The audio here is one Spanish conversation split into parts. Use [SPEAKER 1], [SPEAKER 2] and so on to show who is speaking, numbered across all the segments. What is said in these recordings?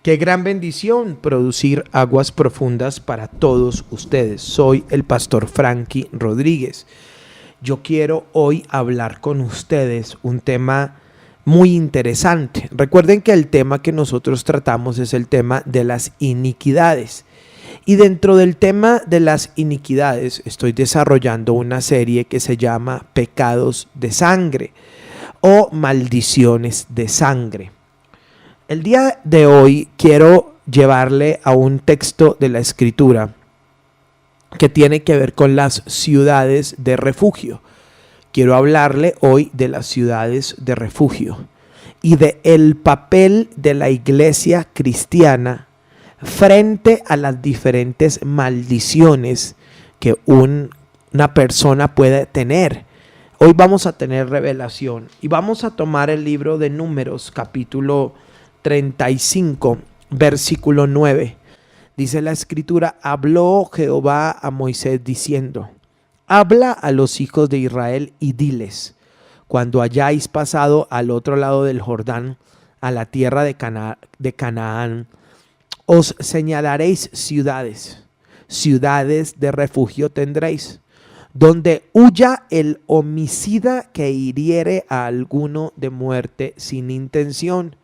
[SPEAKER 1] Qué gran bendición producir aguas profundas para todos ustedes. Soy el pastor Frankie Rodríguez. Yo quiero hoy hablar con ustedes un tema muy interesante. Recuerden que el tema que nosotros tratamos es el tema de las iniquidades. Y dentro del tema de las iniquidades estoy desarrollando una serie que se llama Pecados de Sangre o Maldiciones de Sangre. El día de hoy quiero llevarle a un texto de la Escritura que tiene que ver con las ciudades de refugio. Quiero hablarle hoy de las ciudades de refugio y de el papel de la iglesia cristiana frente a las diferentes maldiciones que una persona puede tener. Hoy vamos a tener revelación y vamos a tomar el libro de Números, capítulo 35, versículo 9. Dice la Escritura: habló Jehová a Moisés diciendo: habla a los hijos de Israel y diles: cuando hayáis pasado al otro lado del Jordán, a la tierra de Canaán, os señalaréis ciudades, ciudades de refugio tendréis, donde huya el homicida que hiriere a alguno de muerte sin intención,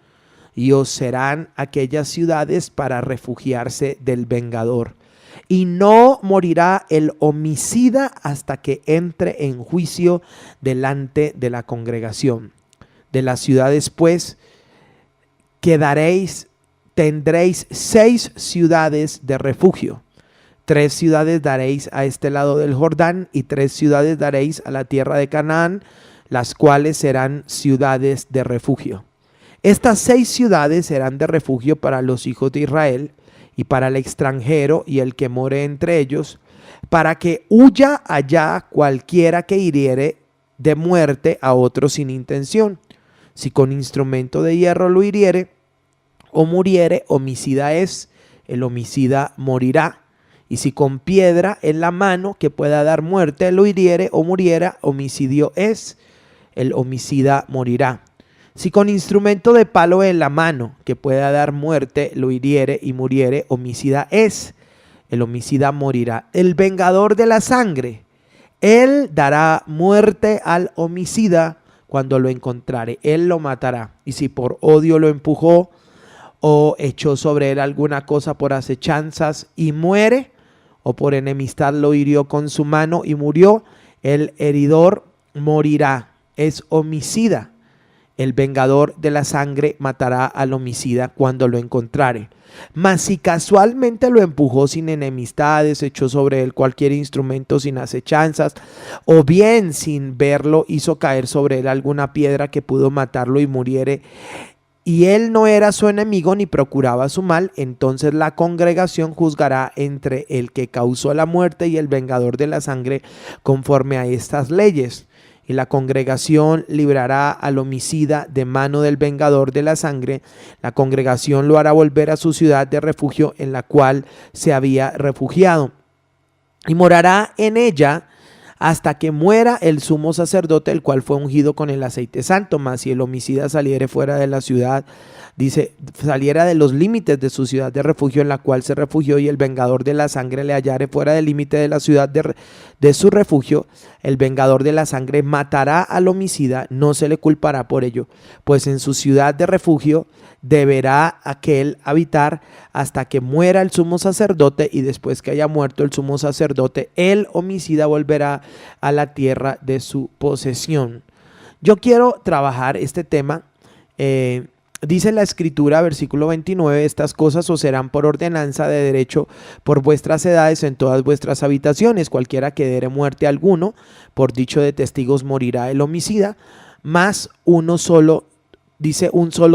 [SPEAKER 1] y os serán aquellas ciudades para refugiarse del vengador. Y no morirá el homicida hasta que entre en juicio delante de la congregación. De las ciudades, pues, tendréis 6 ciudades de refugio. 3 ciudades daréis a este lado del Jordán, y 3 ciudades daréis a la tierra de Canaán, las cuales serán ciudades de refugio. Estas 6 ciudades serán de refugio para los hijos de Israel y para el extranjero y el que more entre ellos, para que huya allá cualquiera que hiriere de muerte a otro sin intención. Si con instrumento de hierro lo hiriere o muriere, homicida es, el homicida morirá. Y si con piedra en la mano que pueda dar muerte lo hiriere o muriera, homicidio es, el homicida morirá. Si con instrumento de palo en la mano que pueda dar muerte lo hiriere y muriere, homicida es, el homicida morirá. El vengador de la sangre, él dará muerte al homicida cuando lo encontrare, él lo matará. Y si por odio lo empujó o echó sobre él alguna cosa por acechanzas y muere, o por enemistad lo hirió con su mano y murió, el heridor morirá, es homicida. El vengador de la sangre matará al homicida cuando lo encontrare. Mas si casualmente lo empujó sin enemistades, echó sobre él cualquier instrumento sin acechanzas, o bien sin verlo hizo caer sobre él alguna piedra que pudo matarlo y muriere, y él no era su enemigo ni procuraba su mal, entonces la congregación juzgará entre el que causó la muerte y el vengador de la sangre conforme a estas leyes. Y la congregación librará al homicida de mano del vengador de la sangre. La congregación lo hará volver a su ciudad de refugio en la cual se había refugiado, y morará en ella hasta que muera el sumo sacerdote, el cual fue ungido con el aceite santo. Mas si el homicida saliere fuera de la ciudad, saliera de los límites de su ciudad de refugio en la cual se refugió, y el vengador de la sangre le hallare fuera del límite de la ciudad de su refugio, el vengador de la sangre matará al homicida, no se le culpará por ello, pues en su ciudad de refugio deberá aquel habitar hasta que muera el sumo sacerdote, y después que haya muerto el sumo sacerdote, el homicida volverá a la tierra de su posesión. Yo quiero trabajar este tema. Dice la Escritura, versículo 29, estas cosas os serán por ordenanza de derecho por vuestras edades en todas vuestras habitaciones. Cualquiera que diere muerte a alguno, por dicho de testigos morirá el homicida, mas un solo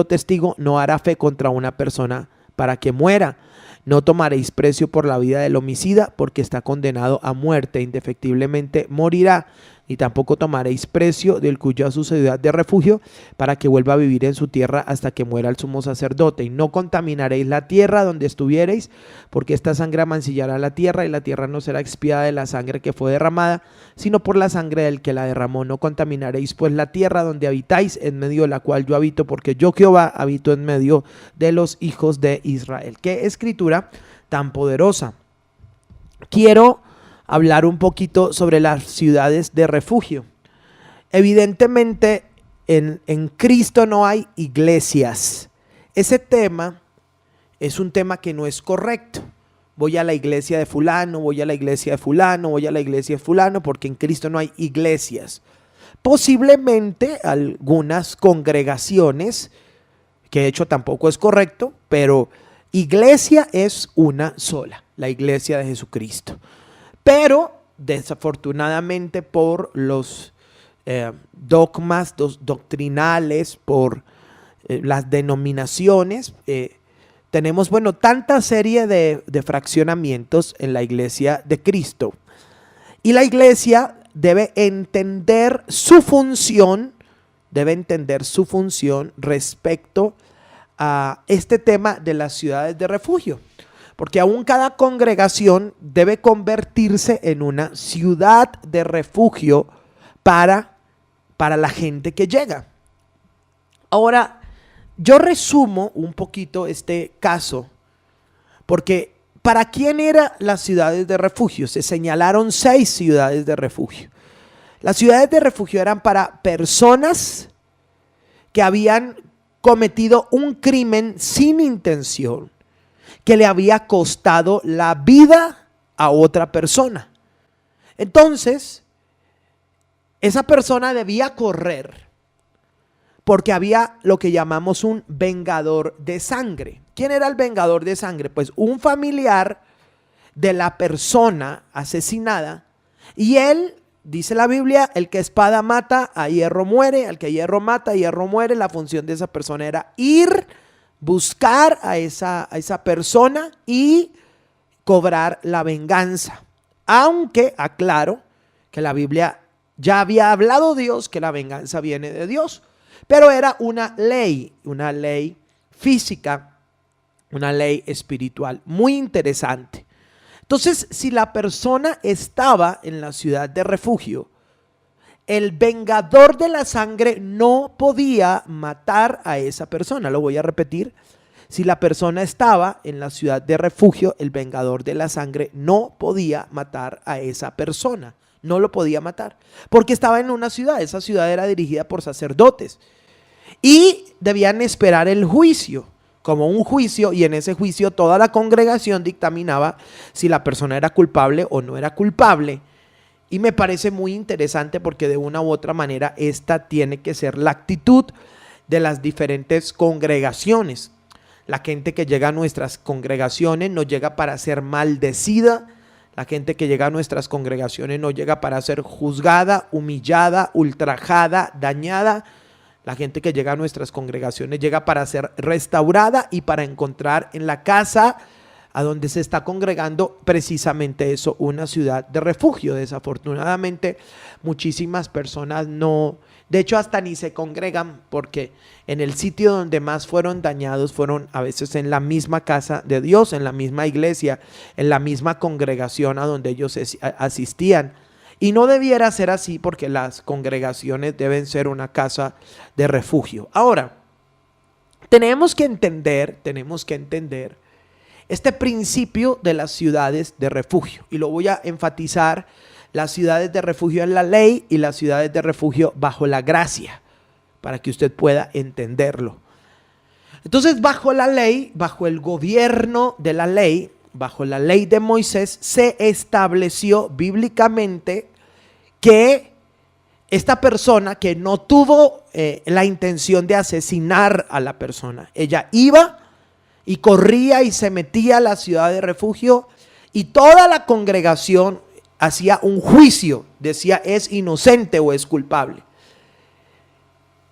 [SPEAKER 1] testigo no hará fe contra una persona para que muera. No tomaréis precio por la vida del homicida, porque está condenado a muerte, indefectiblemente morirá. ni tampoco tomaréis precio del cuyo a su ciudad de refugio, para que vuelva a vivir en su tierra hasta que muera el sumo sacerdote. Y no contaminaréis la tierra donde estuviereis, porque esta sangre mancillará la tierra, y la tierra no será expiada de la sangre que fue derramada, sino por la sangre del que la derramó. No contaminaréis pues la tierra donde habitáis, en medio de la cual yo habito, porque yo Jehová habito en medio de los hijos de Israel. Qué escritura tan poderosa. Quiero hablar un poquito sobre las ciudades de refugio. Evidentemente en Cristo no hay iglesias. Ese tema es un tema que no es correcto. Voy a la iglesia de fulano, voy a la iglesia de fulano, voy a la iglesia de fulano, porque en Cristo no hay iglesias. Posiblemente algunas congregaciones, que de hecho tampoco es correcto, pero iglesia es una sola, la iglesia de Jesucristo. Pero desafortunadamente por los dogmas doctrinales, por las denominaciones, tenemos, tanta serie de fraccionamientos en la iglesia de Cristo. Y la iglesia debe entender su función respecto a este tema de las ciudades de refugio. Porque aún cada congregación debe convertirse en una ciudad de refugio para la gente que llega. Ahora, yo resumo un poquito este caso, porque ¿para quién eran las ciudades de refugio? Se señalaron 6 ciudades de refugio. Las ciudades de refugio eran para personas que habían cometido un crimen sin intención, que le había costado la vida a otra persona. Entonces, esa persona debía correr porque había lo que llamamos un vengador de sangre. ¿Quién era el vengador de sangre? Pues un familiar de la persona asesinada, y él, dice la Biblia, el que espada mata, a hierro muere, el que hierro mata, a hierro muere. La función de esa persona era ir, buscar a esa persona y cobrar la venganza. Aunque aclaro que la Biblia ya había hablado Dios que la venganza viene de Dios, pero era una ley física, una ley espiritual muy interesante. Entonces, si la persona estaba en la ciudad de refugio, el vengador de la sangre no podía matar a esa persona. Lo voy a repetir. Si la persona estaba en la ciudad de refugio, el vengador de la sangre no podía matar a esa persona. No lo podía matar, porque estaba en una ciudad. Esa ciudad era dirigida por sacerdotes y debían esperar el juicio, como un juicio, y en ese juicio toda la congregación dictaminaba si la persona era culpable o no era culpable. Y me parece muy interesante porque de una u otra manera esta tiene que ser la actitud de las diferentes congregaciones. La gente que llega a nuestras congregaciones no llega para ser maldecida. La gente que llega a nuestras congregaciones no llega para ser juzgada, humillada, ultrajada, dañada. La gente que llega a nuestras congregaciones llega para ser restaurada y para encontrar en la casa a donde se está congregando precisamente eso, una ciudad de refugio. Desafortunadamente muchísimas personas no, de hecho hasta ni se congregan, porque en el sitio donde más fueron dañados fueron a veces en la misma casa de Dios, en la misma iglesia, en la misma congregación a donde ellos asistían. Y no debiera ser así, porque las congregaciones deben ser una casa de refugio. Ahora, tenemos que entender este principio de las ciudades de refugio, y lo voy a enfatizar: las ciudades de refugio en la ley y las ciudades de refugio bajo la gracia, para que usted pueda entenderlo. Entonces, bajo la ley, bajo el gobierno de la ley, bajo la ley de Moisés, se estableció bíblicamente que esta persona que no tuvo la intención de asesinar a la persona, ella iba y corría y se metía a la ciudad de refugio, y toda la congregación hacía un juicio, decía es inocente o es culpable.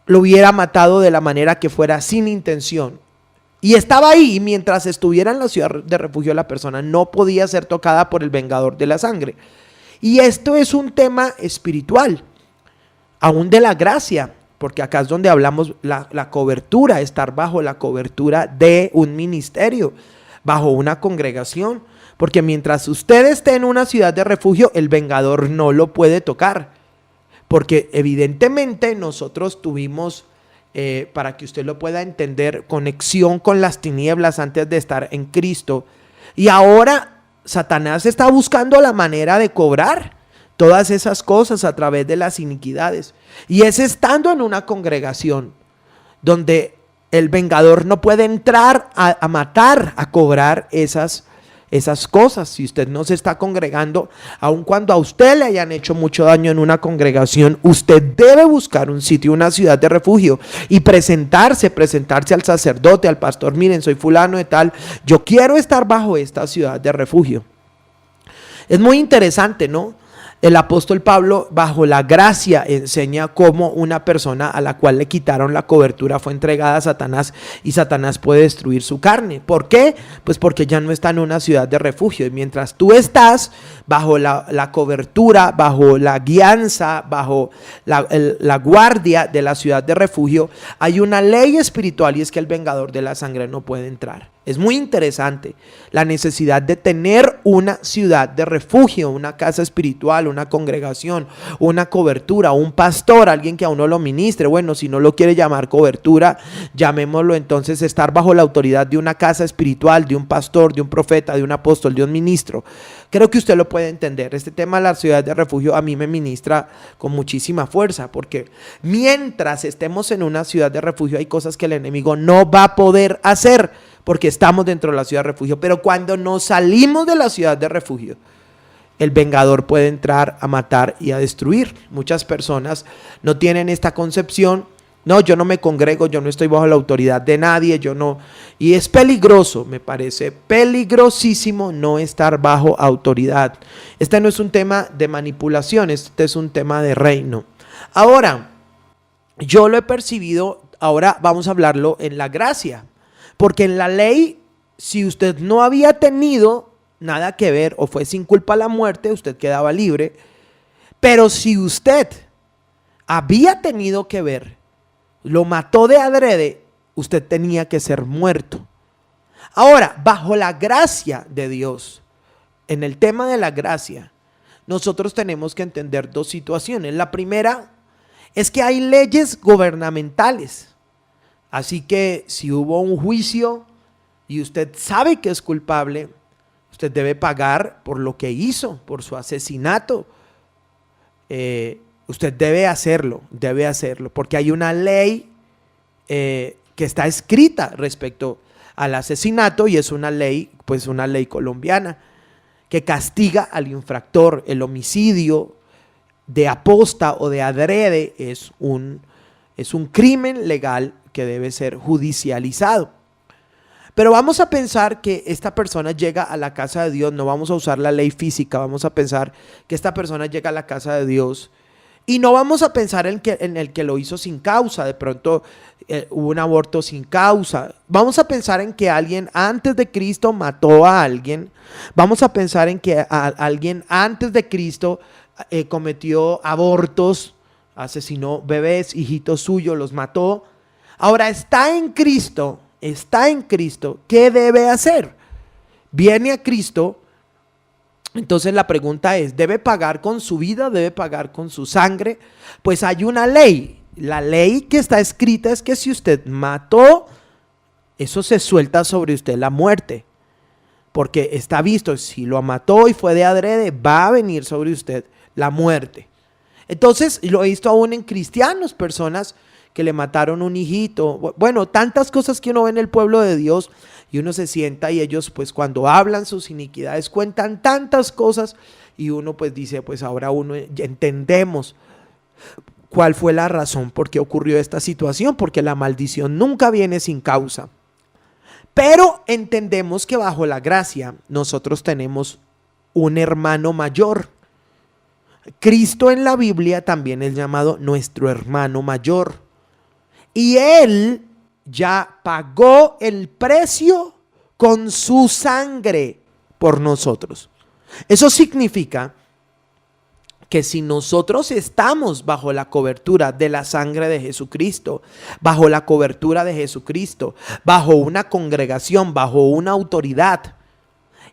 [SPEAKER 1] Lo hubiera matado de la manera que fuera, sin intención. Y estaba ahí, y mientras estuviera en la ciudad de refugio, la persona no podía ser tocada por el vengador de la sangre. Y esto es un tema espiritual, aún de la gracia, porque acá es donde hablamos la cobertura, estar bajo la cobertura de un ministerio, bajo una congregación, porque mientras usted esté en una ciudad de refugio, el vengador no lo puede tocar, porque evidentemente nosotros tuvimos, para que usted lo pueda entender, conexión con las tinieblas antes de estar en Cristo, y ahora Satanás está buscando la manera de cobrar todas esas cosas a través de las iniquidades. Y es estando en una congregación donde el vengador no puede entrar a matar, a cobrar esas cosas. Si usted no se está congregando, aun cuando a usted le hayan hecho mucho daño en una congregación, usted debe buscar un sitio, una ciudad de refugio y presentarse al sacerdote, al pastor. Miren, soy fulano de tal, yo quiero estar bajo esta ciudad de refugio. Es muy interesante, ¿no? El apóstol Pablo, bajo la gracia, enseña cómo una persona a la cual le quitaron la cobertura fue entregada a Satanás, y Satanás puede destruir su carne. ¿Por qué? Pues porque ya no está en una ciudad de refugio. Y mientras tú estás bajo la cobertura, bajo la guianza, bajo la guardia de la ciudad de refugio, hay una ley espiritual, y es que el vengador de la sangre no puede entrar. Es muy interesante la necesidad de tener una ciudad de refugio, una casa espiritual, una congregación, una cobertura, un pastor, alguien que a uno lo ministre. Bueno, si no lo quiere llamar cobertura, llamémoslo entonces estar bajo la autoridad de una casa espiritual, de un pastor, de un profeta, de un apóstol, de un ministro. Creo que usted lo puede entender. Este tema de la ciudad de refugio a mí me ministra con muchísima fuerza, porque mientras estemos en una ciudad de refugio hay cosas que el enemigo no va a poder hacer, porque estamos dentro de la ciudad de refugio. Pero cuando nos salimos de la ciudad de refugio, el vengador puede entrar a matar y a destruir. Muchas personas no tienen esta concepción. No, yo no me congrego, yo no estoy bajo la autoridad de nadie, yo no. Y es peligroso, me parece peligrosísimo no estar bajo autoridad. Este no es un tema de manipulación, este es un tema de reino. Ahora, yo lo he percibido, ahora vamos a hablarlo en la gracia. Porque en la ley, si usted no había tenido nada que ver o fue sin culpa la muerte, usted quedaba libre. Pero si usted había tenido que ver, lo mató de adrede, usted tenía que ser muerto. Ahora, bajo la gracia de Dios, en el tema de la gracia, nosotros tenemos que entender dos situaciones. La primera es que hay leyes gubernamentales. Así que si hubo un juicio y usted sabe que es culpable, usted debe pagar por lo que hizo, por su asesinato. Usted debe hacerlo, porque hay una ley que está escrita respecto al asesinato, y es una ley, pues una ley colombiana, que castiga al infractor. El homicidio de aposta o de adrede es un crimen legal que debe ser judicializado. Pero vamos a pensar que esta persona llega a la casa de Dios, no vamos a usar la ley física, vamos a pensar que esta persona llega a la casa de Dios, y no vamos a pensar en el que lo hizo sin causa. De pronto hubo un aborto sin causa. Vamos a pensar en que alguien antes de Cristo mató a alguien. Vamos a pensar en que alguien antes de Cristo cometió abortos, asesinó bebés, hijitos suyos, los mató. Ahora está en Cristo, ¿qué debe hacer? Viene a Cristo, entonces la pregunta es, ¿debe pagar con su vida? ¿Debe pagar con su sangre? Pues hay una ley. La ley que está escrita es que si usted mató, eso se suelta sobre usted la muerte. Porque está visto, si lo mató y fue de adrede, va a venir sobre usted la muerte. Entonces, lo he visto aún en cristianos, personas que le mataron un hijito. Bueno, tantas cosas que uno ve en el pueblo de Dios, y uno se sienta y ellos, pues cuando hablan sus iniquidades, cuentan tantas cosas, y uno pues dice, pues ahora uno entendemos cuál fue la razón por qué ocurrió esta situación, porque la maldición nunca viene sin causa. Pero entendemos que bajo la gracia nosotros tenemos un hermano mayor. Cristo en la Biblia también es llamado nuestro hermano mayor. Y Él ya pagó el precio con su sangre por nosotros. Eso significa que si nosotros estamos bajo la cobertura de la sangre de Jesucristo, bajo la cobertura de Jesucristo, bajo una congregación, bajo una autoridad,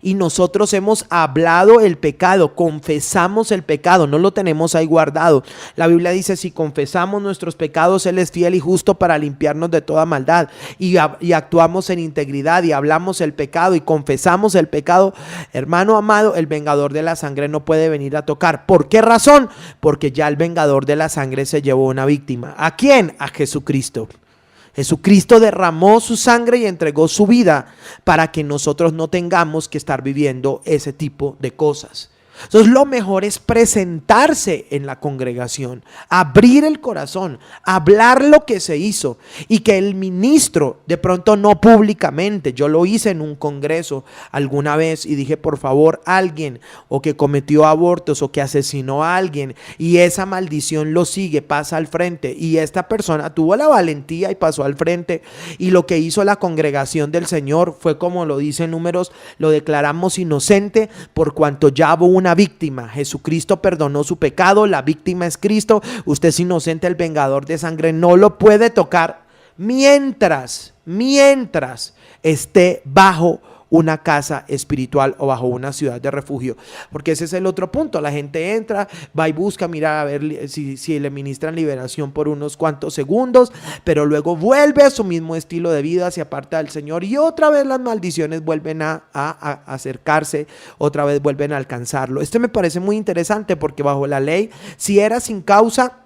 [SPEAKER 1] y nosotros hemos hablado el pecado, confesamos el pecado, no lo tenemos ahí guardado. La Biblia dice: si confesamos nuestros pecados, Él es fiel y justo para limpiarnos de toda maldad. Y actuamos en integridad y hablamos el pecado y confesamos el pecado. Hermano amado, el vengador de la sangre no puede venir a tocar. ¿Por qué razón? Porque ya el vengador de la sangre se llevó una víctima. ¿A quién? A Jesucristo. Jesucristo derramó su sangre y entregó su vida para que nosotros no tengamos que estar viviendo ese tipo de cosas. Entonces lo mejor es presentarse en la congregación, abrir el corazón, hablar lo que se hizo y que el ministro, de pronto no públicamente, yo lo hice en un congreso alguna vez y dije: por favor, alguien o que cometió abortos o que asesinó a alguien y esa maldición lo sigue, pasa al frente, y esta persona tuvo la valentía y pasó al frente, y lo que hizo la congregación del Señor fue, como lo dice Números, lo declaramos inocente por cuanto ya hubo una víctima. Jesucristo perdonó su pecado, la víctima es Cristo, usted es inocente, el vengador de sangre no lo puede tocar mientras esté bajo una casa espiritual o bajo una ciudad de refugio, porque ese es el otro punto. La gente entra, va y busca, mira a ver si le ministran liberación por unos cuantos segundos, pero luego vuelve a su mismo estilo de vida, se aparta del Señor y otra vez las maldiciones vuelven a acercarse, otra vez vuelven a alcanzarlo. Me parece muy interesante, porque bajo la ley, si era sin causa,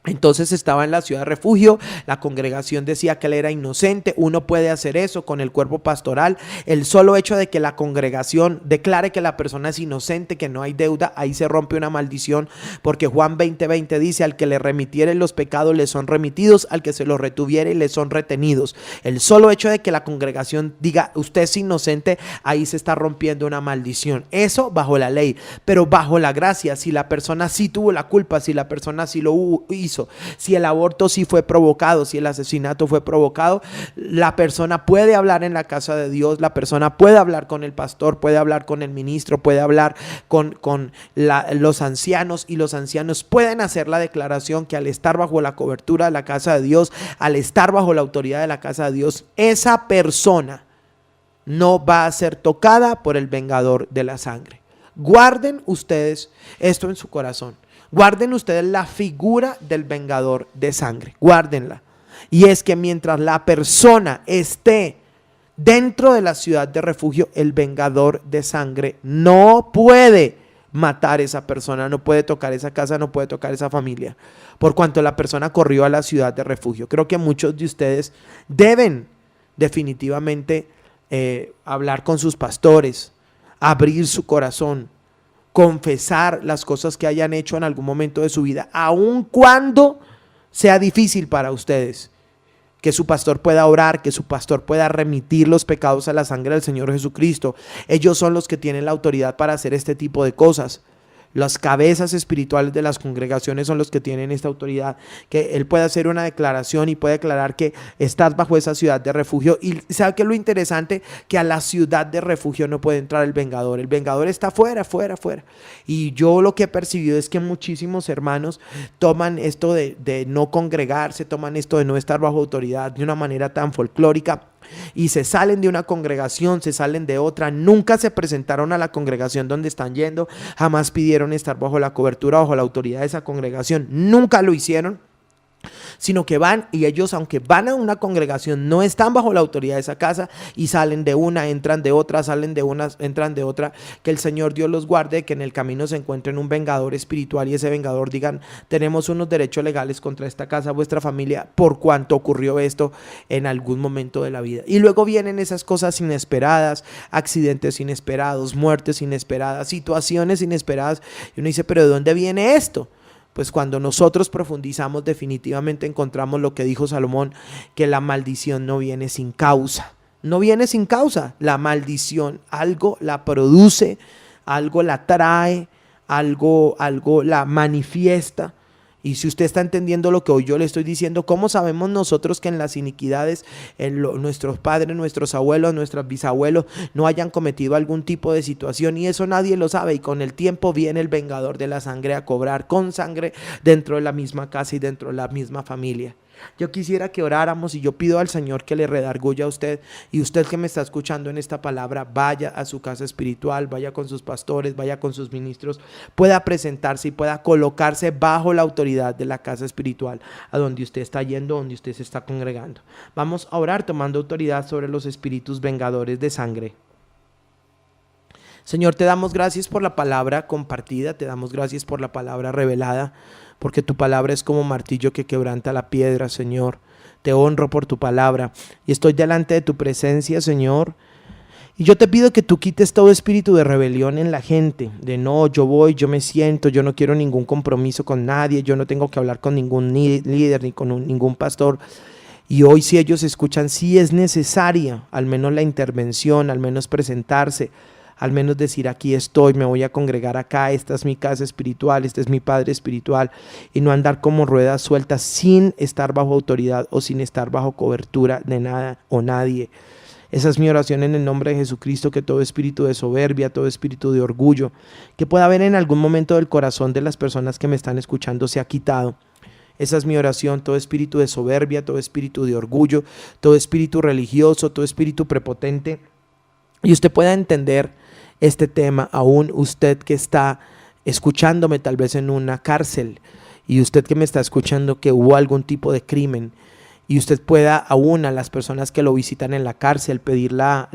[SPEAKER 1] entonces estaba en la ciudad de refugio, la congregación decía que él era inocente. Uno puede hacer eso con el cuerpo pastoral. El solo hecho de que la congregación declare que la persona es inocente, que no hay deuda, ahí se rompe una maldición, porque Juan 20:20 dice: al que le remitiere los pecados le son remitidos, al que se los retuviere le son retenidos. El solo hecho de que la congregación diga usted es inocente, ahí se está rompiendo una maldición. Eso bajo la ley, pero bajo la gracia, si la persona sí tuvo la culpa, si la persona sí lo hizo, si el aborto sí fue provocado, si el asesinato fue provocado, la persona puede hablar en la casa de Dios, la persona puede hablar con el pastor, puede hablar con el ministro, puede hablar con los ancianos, y los ancianos pueden hacer la declaración que al estar bajo la cobertura de la casa de Dios, al estar bajo la autoridad de la casa de Dios, esa persona no va a ser tocada por el vengador de la sangre. Guarden ustedes esto en su corazón. Guarden ustedes la figura del vengador de sangre, guárdenla. Y es que mientras la persona esté dentro de la ciudad de refugio, el vengador de sangre no puede matar a esa persona, no puede tocar esa casa, no puede tocar esa familia, por cuanto la persona corrió a la ciudad de refugio. Creo que muchos de ustedes deben definitivamente hablar con sus pastores, abrir su corazón, confesar las cosas que hayan hecho en algún momento de su vida, aun cuando sea difícil para ustedes. Que su pastor pueda orar, que su pastor pueda remitir los pecados a la sangre del Señor Jesucristo. Ellos son los que tienen la autoridad para hacer este tipo de cosas. Las cabezas espirituales de las congregaciones son los que tienen esta autoridad, que él puede hacer una declaración y puede declarar que estás bajo esa ciudad de refugio. Y ¿sabe qué es lo interesante? Que a la ciudad de refugio no puede entrar el vengador está fuera. Y yo lo que he percibido es que muchísimos hermanos toman esto de no congregarse, toman esto de no estar bajo autoridad de una manera tan folclórica, y se salen de una congregación, se salen de otra, nunca se presentaron a la congregación donde están yendo, jamás pidieron estar bajo la cobertura, bajo la autoridad de esa congregación, nunca lo hicieron, sino que van, y ellos, aunque van a una congregación, no están bajo la autoridad de esa casa, y salen de una, entran de otra, salen de una, entran de otra. Que el Señor Dios los guarde, que en el camino se encuentren un vengador espiritual, y ese vengador digan: tenemos unos derechos legales contra esta casa, vuestra familia, por cuanto ocurrió esto en algún momento de la vida. Y luego vienen esas cosas inesperadas, accidentes inesperados, muertes inesperadas, situaciones inesperadas, y uno dice: pero ¿de dónde viene esto? Pues cuando nosotros profundizamos, definitivamente encontramos lo que dijo Salomón, que la maldición no viene sin causa. No viene sin causa. La maldición algo la produce, algo la trae, algo la manifiesta. Y si usted está entendiendo lo que hoy yo le estoy diciendo, ¿cómo sabemos nosotros que en las iniquidades nuestros padres, nuestros abuelos, nuestros bisabuelos no hayan cometido algún tipo de situación? Y eso nadie lo sabe, y con el tiempo viene el vengador de la sangre a cobrar con sangre dentro de la misma casa y dentro de la misma familia. Yo quisiera que oráramos, y yo pido al Señor que le redarguya a usted, y usted que me está escuchando en esta palabra, vaya a su casa espiritual, vaya con sus pastores, vaya con sus ministros, pueda presentarse y pueda colocarse bajo la autoridad de la casa espiritual a donde usted está yendo, donde usted se está congregando. Vamos a orar tomando autoridad sobre los espíritus vengadores de sangre. Señor, te damos gracias por la palabra compartida, te damos gracias por la palabra revelada, porque tu palabra es como martillo que quebranta la piedra, Señor. Te honro por tu palabra y estoy delante de tu presencia, Señor. Y yo te pido que tú quites todo espíritu de rebelión en la gente, de no, yo voy, yo me siento, yo no quiero ningún compromiso con nadie, yo no tengo que hablar con ningún líder ni con ningún pastor. Y hoy, si ellos escuchan, sí es necesaria al menos la intervención, al menos presentarse, al menos decir: aquí estoy, me voy a congregar acá, esta es mi casa espiritual, este es mi padre espiritual, y no andar como ruedas sueltas sin estar bajo autoridad o sin estar bajo cobertura de nada o nadie. Esa es mi oración en el nombre de Jesucristo, que todo espíritu de soberbia, todo espíritu de orgullo que pueda haber en algún momento del corazón de las personas que me están escuchando sea quitado. Esa es mi oración, todo espíritu de soberbia, todo espíritu de orgullo, todo espíritu religioso, todo espíritu prepotente. Y usted pueda entender este tema, aún usted que está escuchándome tal vez en una cárcel, y usted que me está escuchando que hubo algún tipo de crimen, y usted pueda aún a las personas que lo visitan en la cárcel pedir la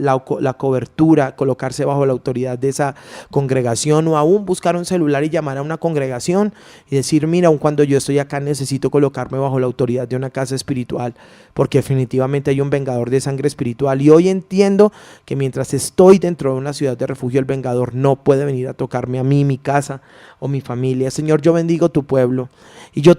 [SPEAKER 1] cobertura, colocarse bajo la autoridad de esa congregación, o aún buscar un celular y llamar a una congregación y decir: mira, aun cuando yo estoy acá necesito colocarme bajo la autoridad de una casa espiritual, porque definitivamente hay un vengador de sangre espiritual, y hoy entiendo que mientras estoy dentro de una ciudad de refugio, el vengador no puede venir a tocarme a mí, mi casa o mi familia. Señor, yo bendigo tu pueblo, y yo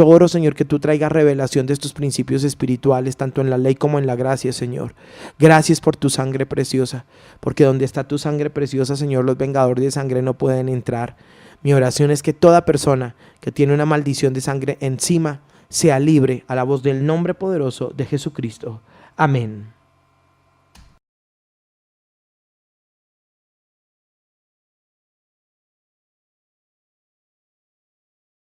[SPEAKER 1] oro, Señor, que tú traigas revelación de estos principios espirituales, tanto en la ley como en la gracia, Señor. Gracias por tu sangre preciosa, porque donde está tu sangre preciosa, Señor, los vengadores de sangre no pueden entrar. Mi oración es que toda persona que tiene una maldición de sangre encima sea libre a la voz del nombre poderoso de Jesucristo. Amén.